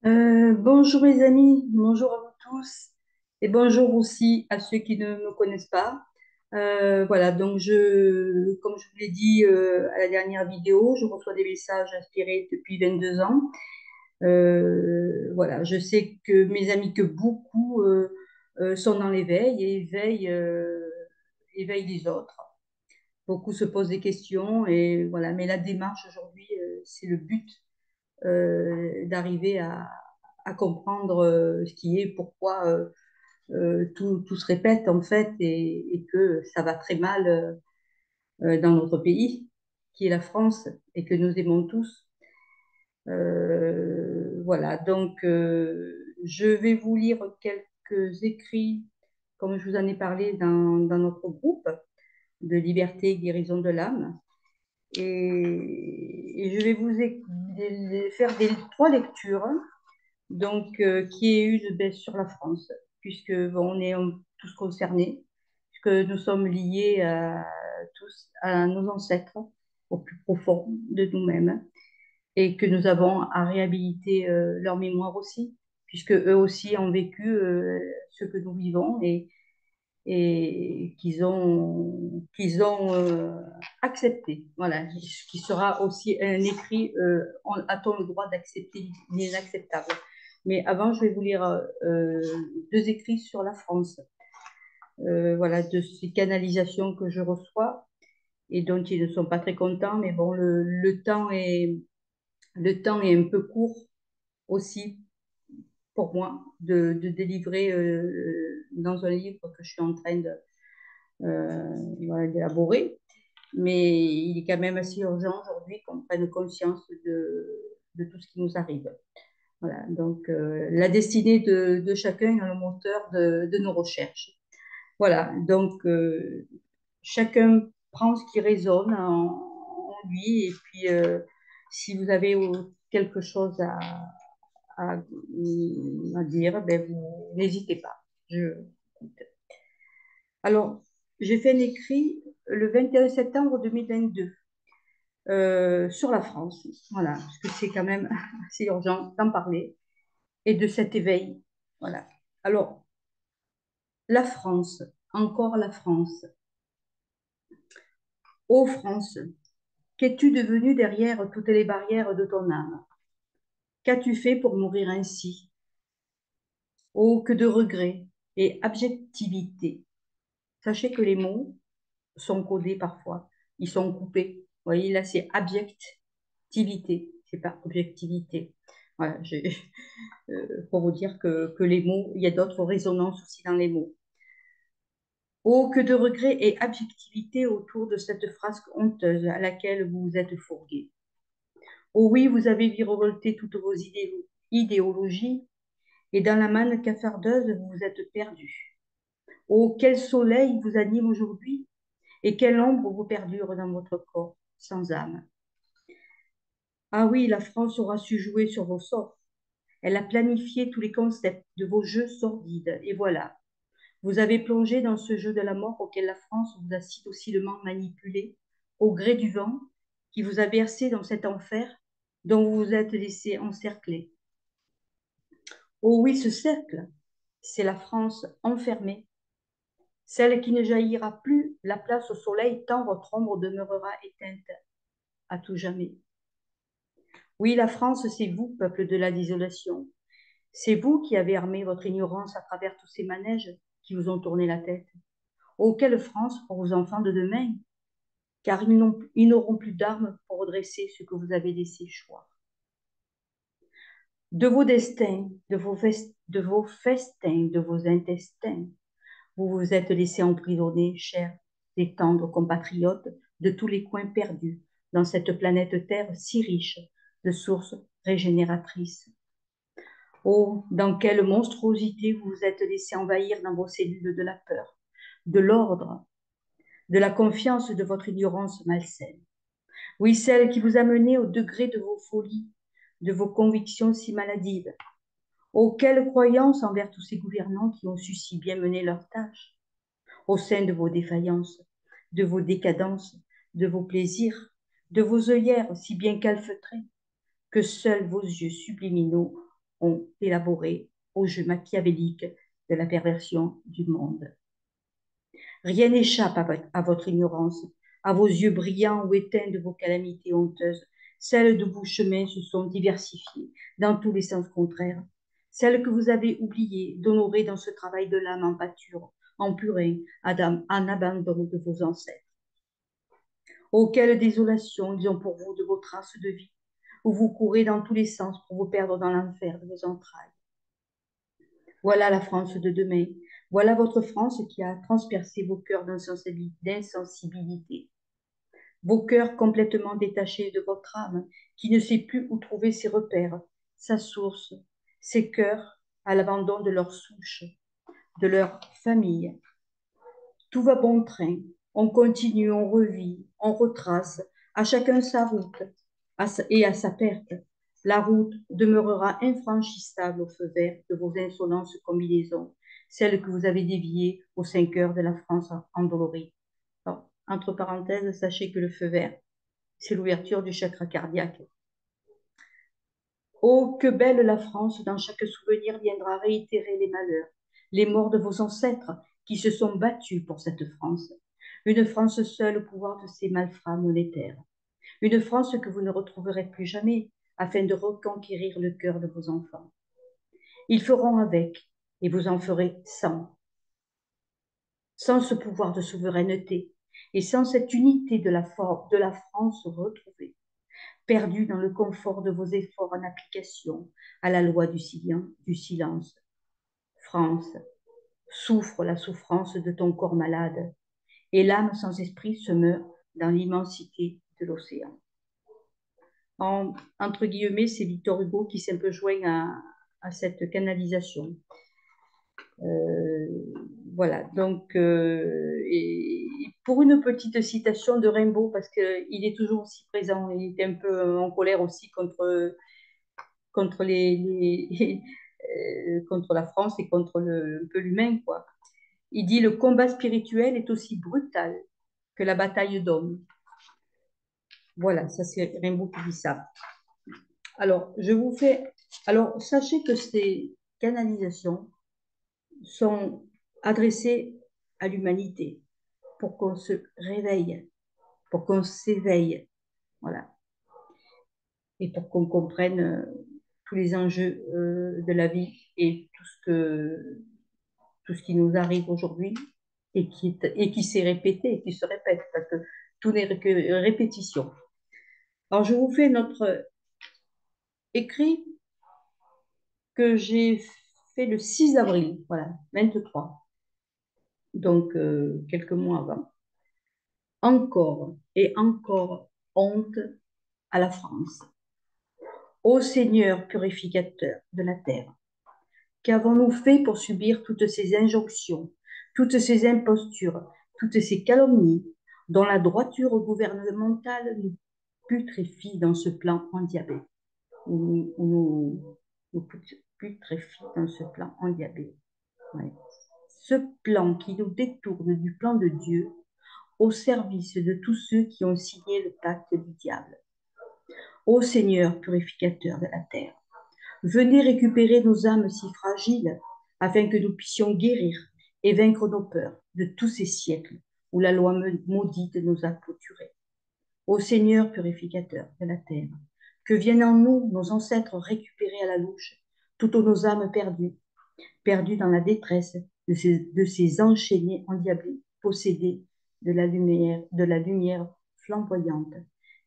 Bonjour les amis, bonjour à vous tous et bonjour aussi à ceux qui ne me connaissent pas. Voilà, donc comme je vous l'ai dit à la dernière vidéo, je reçois des messages inspirés depuis 22 ans. Voilà, je sais que mes amis, que beaucoup sont dans l'éveil et éveillent les autres. Beaucoup se posent des questions et voilà, mais la démarche aujourd'hui, c'est le but d'arriver à comprendre ce qui est, pourquoi tout se répète en fait et que ça va très mal dans notre pays, qui est la France et que nous aimons tous. Voilà, donc je vais vous lire quelques écrits, comme je vous en ai parlé dans notre groupe de liberté et guérison de l'âme. Et je vais faire trois lectures donc qui est une baisse sur la France, puisque bon, on est tous concernés, puisque nous sommes liés tous à nos ancêtres, au plus profond de nous-mêmes, et que nous avons à réhabiliter leur mémoire aussi, puisque eux aussi ont vécu ce que nous vivons et qu'ils ont accepté. Voilà, qui sera aussi un écrit a-t-on le droit d'accepter l'inacceptable. Mais avant, je vais vous lire deux écrits sur la France. Voilà, de ces canalisations que je reçois et dont ils ne sont pas très contents, mais bon, le temps est un peu court aussi pour moi de délivrer dans un livre que je suis en train voilà, d'élaborer. Mais il est quand même assez urgent aujourd'hui qu'on prenne conscience de tout ce qui nous arrive. Voilà, donc la destinée de chacun est le moteur de nos recherches. Voilà, donc chacun prend ce qui résonne en lui et puis si vous avez quelque chose à dire, ben vous n'hésitez pas. Je... Alors, j'ai fait un écrit le 21 septembre 2022 sur la France. Voilà, parce que c'est quand même assez urgent d'en parler et de cet éveil. Voilà. Alors, la France, encore la France. Ô France, qu'es-tu devenue derrière toutes les barrières de ton âme? Qu'as-tu fait pour mourir ainsi? Oh, que de regrets et abjectivité. Sachez que les mots sont codés parfois, ils sont coupés. Vous voyez, là, c'est abjectivité, c'est pas objectivité. Voilà, pour vous dire que les mots, il y a d'autres résonances aussi dans les mots. Oh, que de regrets et abjectivité autour de cette phrase honteuse à laquelle vous vous êtes fourgué. Oh oui, vous avez virevolté toutes vos idéologies et dans la manne cafardeuse, vous vous êtes perdu. Oh, quel soleil vous anime aujourd'hui et quelle ombre vous perdure dans votre corps sans âme. Ah oui, la France aura su jouer sur vos sorts. Elle a planifié tous les concepts de vos jeux sordides et voilà. Vous avez plongé dans ce jeu de la mort auquel la France vous a si docilement manipulé, au gré du vent, qui vous a bercé dans cet enfer dont vous vous êtes laissé encercler. Oh oui, ce cercle, c'est la France enfermée, celle qui ne jaillira plus la place au soleil tant votre ombre demeurera éteinte à tout jamais. Oui, la France, c'est vous, peuple de la désolation. C'est vous qui avez armé votre ignorance à travers tous ces manèges qui vous ont tourné la tête. Oh, quelle France pour vos enfants de demain, car ils n'auront plus d'armes pour redresser ce que vous avez laissé choir. De vos destins, de vos festins, de vos intestins, vous vous êtes laissé emprisonner, chers et tendres compatriotes de tous les coins perdus dans cette planète Terre si riche de sources régénératrices. Oh, dans quelle monstruosité vous vous êtes laissé envahir dans vos cellules de la peur, de l'ordre, de la confiance de votre ignorance malsaine. Oui, celle qui vous a mené au degré de vos folies, de vos convictions si maladives. Oh, quelle croyance envers tous ces gouvernants qui ont su si bien mener leur tâche, au sein de vos défaillances, de vos décadences, de vos plaisirs, de vos œillères si bien calfeutrées, que seuls vos yeux subliminaux ont élaboré au jeu machiavélique de la perversion du monde. Rien n'échappe à votre ignorance, à vos yeux brillants ou éteints de vos calamités honteuses. Celles de vos chemins se sont diversifiées dans tous les sens contraires. Celles que vous avez oubliées d'honorer dans ce travail de l'âme en pâture, en purin, en abandon de vos ancêtres. Oh, quelle désolation ils ont pour vous de vos traces de vie, où vous courez dans tous les sens pour vous perdre dans l'enfer de vos entrailles. Voilà la France de demain. Voilà votre France qui a transpercé vos cœurs d'insensibilité. Vos cœurs complètement détachés de votre âme, qui ne sait plus où trouver ses repères, sa source, ses cœurs à l'abandon de leur souche, de leur famille. Tout va bon train. On continue, on revit, on retrace, à chacun sa route, et à sa perte. La route demeurera infranchissable au feu vert de vos insolences combinaisons, celles que vous avez déviées aux 5 heures de la France endolorie. Alors, entre parenthèses, sachez que le feu vert, c'est l'ouverture du chakra cardiaque. Oh, que belle la France, dans chaque souvenir viendra réitérer les malheurs, les morts de vos ancêtres qui se sont battus pour cette France. Une France seule au pouvoir de ces malfrats monétaires. Une France que vous ne retrouverez plus jamais afin de reconquérir le cœur de vos enfants. Ils feront avec et vous en ferez sans ce pouvoir de souveraineté et sans cette unité de la France retrouvée, perdue dans le confort de vos efforts en application à la loi du silence. France, souffre la souffrance de ton corps malade, et l'âme sans esprit se meurt dans l'immensité de l'océan. Entre guillemets, c'est Victor Hugo qui s'est un peu joint à cette canalisation. Voilà, donc, et pour une petite citation de Rimbaud, parce qu'il est toujours aussi présent, il était un peu en colère aussi contre contre contre la France et contre un peu l'humain, quoi. Il dit: le combat spirituel est aussi brutal que la bataille d'hommes. Voilà, ça c'est Rimbaud qui dit ça. Alors, alors, sachez que ces canalisations sont adressées à l'humanité pour qu'on se réveille, pour qu'on s'éveille, voilà, et pour qu'on comprenne tous les enjeux de la vie et tout ce qui nous arrive aujourd'hui et qui s'est répété et qui se répète, parce que tout n'est que répétition. Alors, je vous fais notre écrit que j'ai fait le 6 avril, voilà, 23, donc quelques mois avant. Encore et encore honte à la France. Ô Seigneur purificateur de la terre, qu'avons-nous fait pour subir toutes ces injonctions, toutes ces impostures, toutes ces calomnies, dont la droiture gouvernementale nous putréfie dans ce plan endiablé, nous putréfie dans ce plan endiablé. Ouais. Ce plan qui nous détourne du plan de Dieu au service de tous ceux qui ont signé le pacte du diable. Ô Seigneur purificateur de la terre, venez récupérer nos âmes si fragiles, afin que nous puissions guérir et vaincre nos peurs de tous ces siècles où la loi maudite nous a clôturés. Ô Seigneur purificateur de la terre, que viennent en nous nos ancêtres récupérer à la louche toutes nos âmes perdues dans la détresse de ces enchaînés endiablés, possédés de la lumière flamboyante,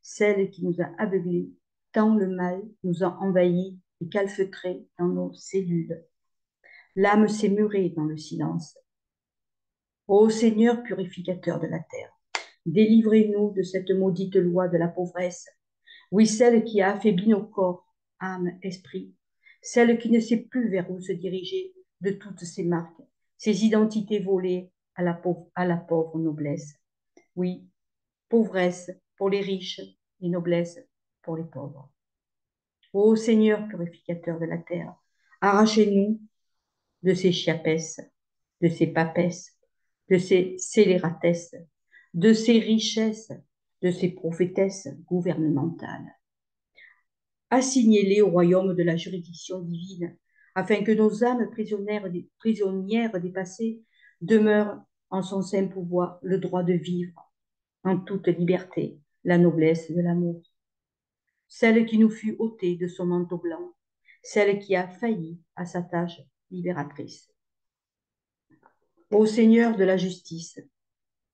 celle qui nous a aveuglés, tant le mal nous a envahis et calfeutrés dans nos cellules. L'âme s'est murée dans le silence. Ô Seigneur purificateur de la terre, délivrez-nous de cette maudite loi de la pauvresse, oui, celle qui a affaibli nos corps, âme, esprit, celle qui ne sait plus vers où se diriger de toutes ces marques, ces identités volées à la pauvre noblesse. Oui, pauvresse pour les riches et noblesse pour les pauvres. Ô Seigneur purificateur de la terre, arrachez-nous de ces chiapesses, de ces papesses, de ces scélératesses, de ces richesses, de ces prophétesses gouvernementales. Assignez-les au royaume de la juridiction divine, afin que nos âmes prisonnières des passés demeurent en son saint pouvoir le droit de vivre en toute liberté la noblesse de l'amour. Celle qui nous fut ôtée de son manteau blanc, celle qui a failli à sa tâche libératrice. Ô Seigneur de la justice,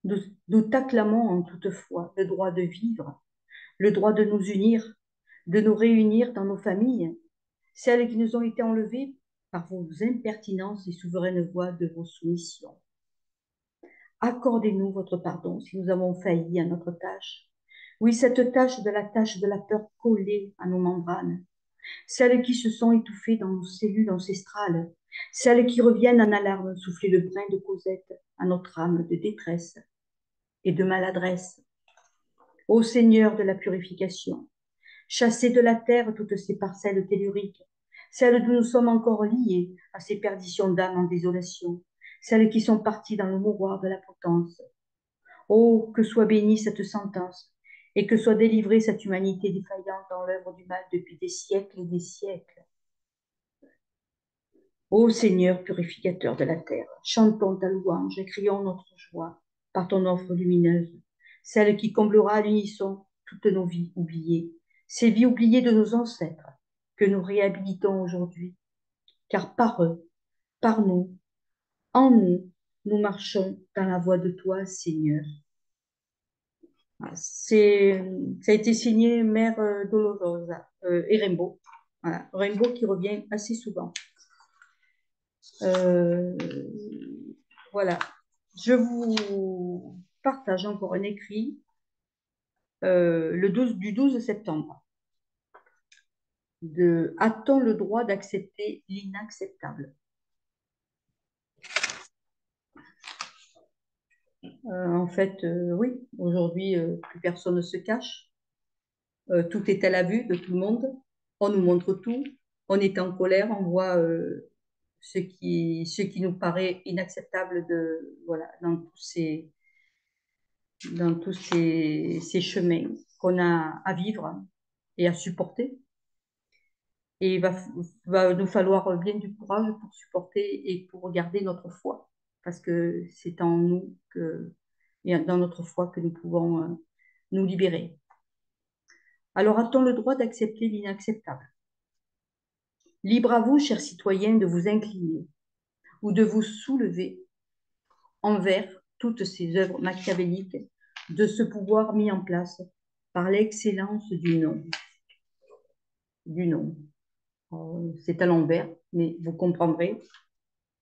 nous t'acclamons en toute foi le droit de vivre, le droit de nous unir, de nous réunir dans nos familles, celles qui nous ont été enlevées par vos impertinences et souveraines voies de vos soumissions. Accordez-nous votre pardon si nous avons failli à notre tâche. Oui, cette tâche de la peur collée à nos membranes, celles qui se sont étouffées dans nos cellules ancestrales, celles qui reviennent en alarme souffler le brin de Cosette à notre âme de détresse et de maladresse. Ô Seigneur de la purification, chassez de la terre toutes ces parcelles telluriques, celles d'où nous sommes encore liés à ces perditions d'âme en désolation, celles qui sont parties dans le mouroir de la potence. Oh, que soit bénie cette sentence, et que soit délivrée cette humanité défaillante dans l'œuvre du mal depuis des siècles et des siècles. Ô Seigneur purificateur de la terre, chantons ta louange et crions notre joie par ton offre lumineuse, celle qui comblera à l'unisson toutes nos vies oubliées, ces vies oubliées de nos ancêtres, que nous réhabilitons aujourd'hui, car par eux, par nous, en nous, nous marchons dans la voie de toi, Seigneur. Voilà, ça a été signé Mère Dolorosa et Rainbow. Voilà, Rainbow qui revient assez souvent. Euh, voilà, je vous partage encore un écrit du 12 septembre. A-t-on le droit d'accepter l'inacceptable? En fait, oui, aujourd'hui, plus personne ne se cache. Tout est à la vue de tout le monde. On nous montre tout. On est en colère, on voit ce qui nous paraît inacceptable voilà, dans tous ces chemins qu'on a à vivre et à supporter. Et va nous falloir bien du courage pour supporter et pour garder notre foi, parce que c'est en nous et dans notre foi que nous pouvons nous libérer. Alors, a-t-on le droit d'accepter l'inacceptable? Libre à vous, chers citoyens, de vous incliner ou de vous soulever envers toutes ces œuvres machiavéliques de ce pouvoir mis en place par l'excellence du nom. Du nom. C'est à l'envers, mais vous comprendrez,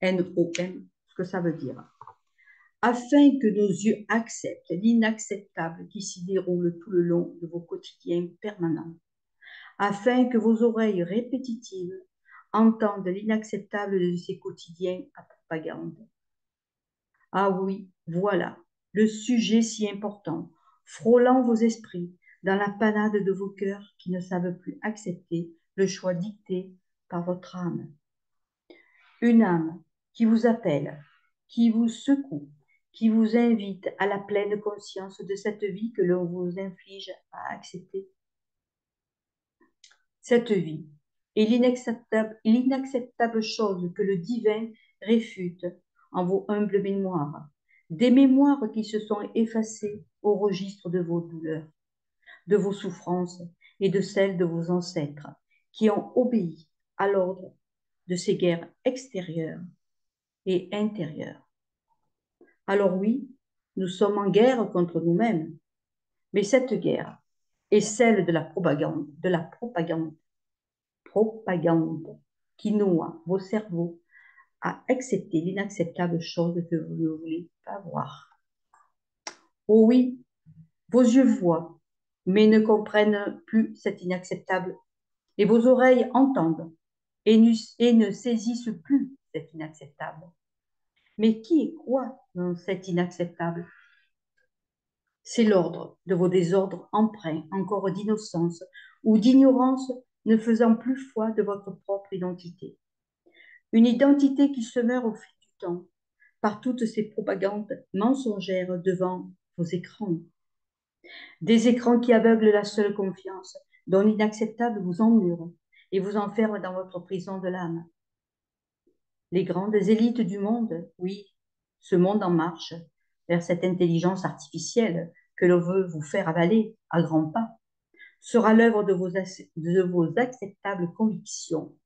N-O-M, ce que ça veut dire. Afin que nos yeux acceptent l'inacceptable qui s'y déroule tout le long de vos quotidiens permanents, afin que vos oreilles répétitives entendent l'inacceptable de ces quotidiens à propagande. Ah oui, voilà, le sujet si important, frôlant vos esprits dans la panade de vos cœurs qui ne savent plus accepter le choix dicté par votre âme. Une âme qui vous appelle, qui vous secoue, qui vous invite à la pleine conscience de cette vie que l'on vous inflige à accepter. Cette vie est l'inacceptable chose que le divin réfute en vos humbles mémoires, des mémoires qui se sont effacées au registre de vos douleurs, de vos souffrances et de celles de vos ancêtres qui ont obéi à l'ordre de ces guerres extérieures et intérieures. Alors oui, nous sommes en guerre contre nous-mêmes, mais cette guerre est celle de la propagande qui noie vos cerveaux à accepter l'inacceptable chose que vous ne voulez pas voir. Oh oui, vos yeux voient, mais ne comprennent plus cet inacceptable, et vos oreilles entendent et ne saisissent plus cet inacceptable. Mais qui est quoi dans cet inacceptable? C'est l'ordre de vos désordres empreints encore d'innocence ou d'ignorance ne faisant plus foi de votre propre identité. Une identité qui se meurt au fil du temps par toutes ces propagandes mensongères devant vos écrans. Des écrans qui aveuglent la seule confiance dont l'inacceptable vous emmure et vous enferme dans votre prison de l'âme. Les grandes élites du monde, oui, ce monde en marche vers cette intelligence artificielle que l'on veut vous faire avaler à grands pas, sera l'œuvre de vos acceptables convictions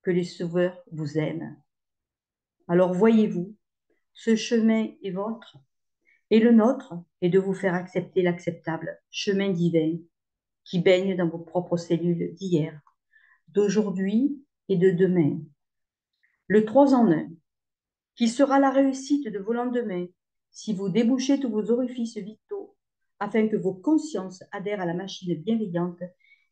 que les sauveurs vous aiment. Alors voyez-vous, ce chemin est votre, et le nôtre est de vous faire accepter l'acceptable chemin divin qui baigne dans vos propres cellules d'hier, d'aujourd'hui et de demain. Le 3 en 1, qui sera la réussite de vos lendemains si vous débouchez tous vos orifices vitaux afin que vos consciences adhèrent à la machine bienveillante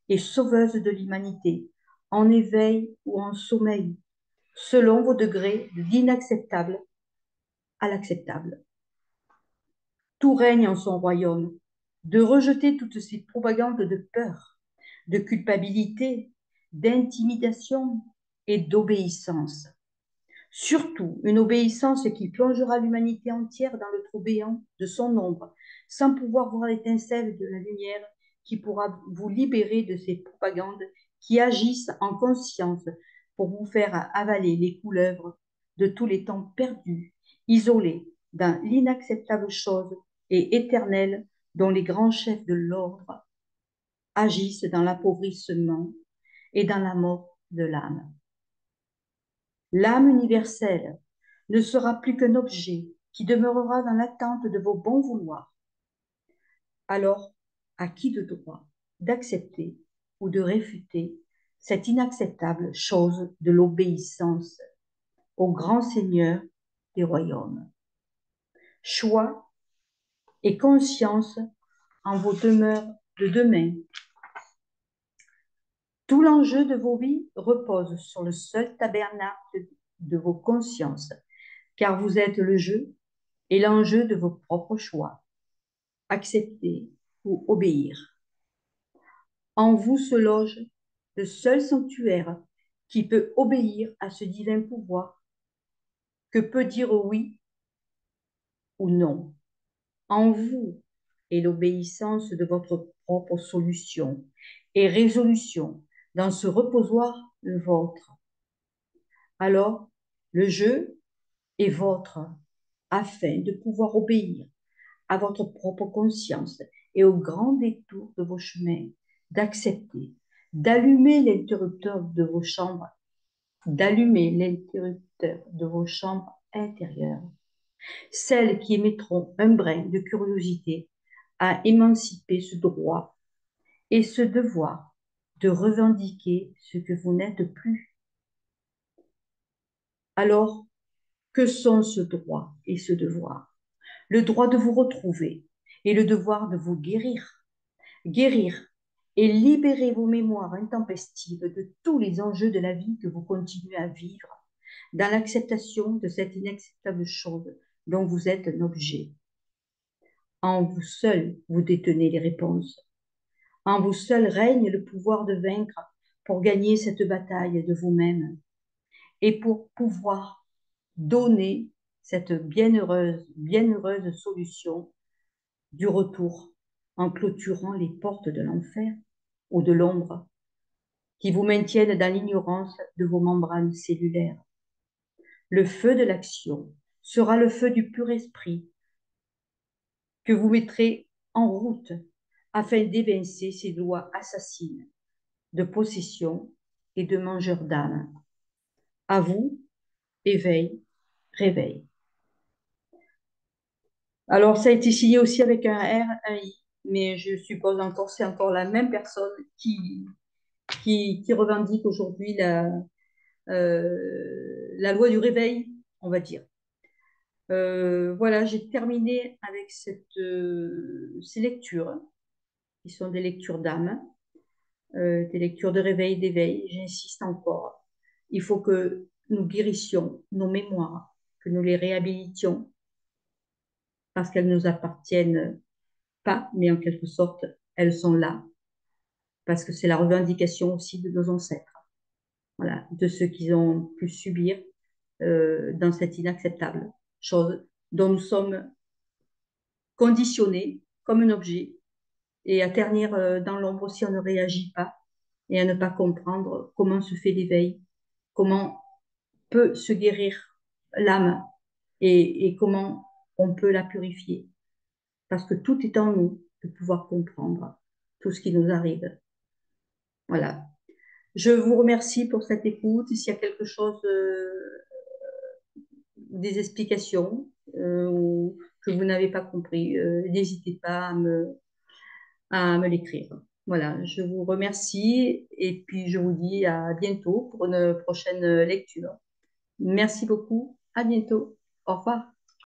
et sauveuse de l'humanité, en éveil ou en sommeil, selon vos degrés d'inacceptable à l'acceptable. Tout règne en son royaume, de rejeter toutes ces propagandes de peur, de culpabilité, d'intimidation et d'obéissance. Surtout une obéissance qui plongera l'humanité entière dans le trou béant de son ombre, sans pouvoir voir l'étincelle de la lumière qui pourra vous libérer de ces propagandes qui agissent en conscience pour vous faire avaler les couleuvres de tous les temps perdus, isolés dans l'inacceptable chose et éternelle dont les grands chefs de l'ordre agissent dans l'appauvrissement et dans la mort de l'âme. L'âme universelle ne sera plus qu'un objet qui demeurera dans l'attente de vos bons vouloirs. Alors, à qui de droit d'accepter ou de réfuter cette inacceptable chose de l'obéissance au grand Seigneur des royaumes? Choix et conscience en vos demeures de demain. Tout l'enjeu de vos vies repose sur le seul tabernacle de vos consciences, car vous êtes le jeu et l'enjeu de vos propres choix. Accepter ou obéir. En vous se loge le seul sanctuaire qui peut obéir à ce divin pouvoir, que peut dire oui ou non. En vous est l'obéissance de votre propre solution et résolution dans ce reposoir le vôtre. Alors, le jeu est vôtre afin de pouvoir obéir à votre propre conscience et au grand détour de vos chemins, d'accepter, d'allumer l'interrupteur de vos chambres, d'allumer l'interrupteur de vos chambres intérieures, celles qui émettront un brin de curiosité à émanciper ce droit et ce devoir de revendiquer ce que vous n'êtes plus. Alors, que sont ce droit et ce devoir? Le droit de vous retrouver et le devoir de vous guérir. Guérir et libérer vos mémoires intempestives de tous les enjeux de la vie que vous continuez à vivre dans l'acceptation de cette inacceptable chose dont vous êtes un objet. En vous seul, vous détenez les réponses. En vous seul règne le pouvoir de vaincre pour gagner cette bataille de vous-même et pour pouvoir donner cette bienheureuse solution du retour en clôturant les portes de l'enfer ou de l'ombre qui vous maintiennent dans l'ignorance de vos membranes cellulaires. Le feu de l'action sera le feu du pur esprit que vous mettrez en route afin d'évincer ces lois assassines de possession et de mangeurs d'âme. À vous, éveil, réveil. Alors, ça a été signé aussi avec un R, un I, mais je suppose encore, c'est encore la même personne qui revendique aujourd'hui la loi du réveil, on va dire. Voilà, j'ai terminé avec ces lectures, qui sont des lectures d'âme, des lectures de réveil, d'éveil. J'insiste encore. Il faut que nous guérissions nos mémoires, que nous les réhabilitions, parce qu'elles ne nous appartiennent pas, mais en quelque sorte, elles sont là, parce que c'est la revendication aussi de nos ancêtres, voilà, de ceux qui ont pu subir dans cette inacceptable chose dont nous sommes conditionnés comme un objet et à ternir dans l'ombre si on ne réagit pas et à ne pas comprendre comment se fait l'éveil, comment peut se guérir l'âme et comment on peut la purifier. Parce que tout est en nous de pouvoir comprendre tout ce qui nous arrive. Voilà. Je vous remercie pour cette écoute. S'il y a quelque chose, des explications ou que vous n'avez pas compris, n'hésitez pas à me l'écrire. Voilà, je vous remercie et puis je vous dis à bientôt pour une prochaine lecture. Merci beaucoup, à bientôt. Au revoir.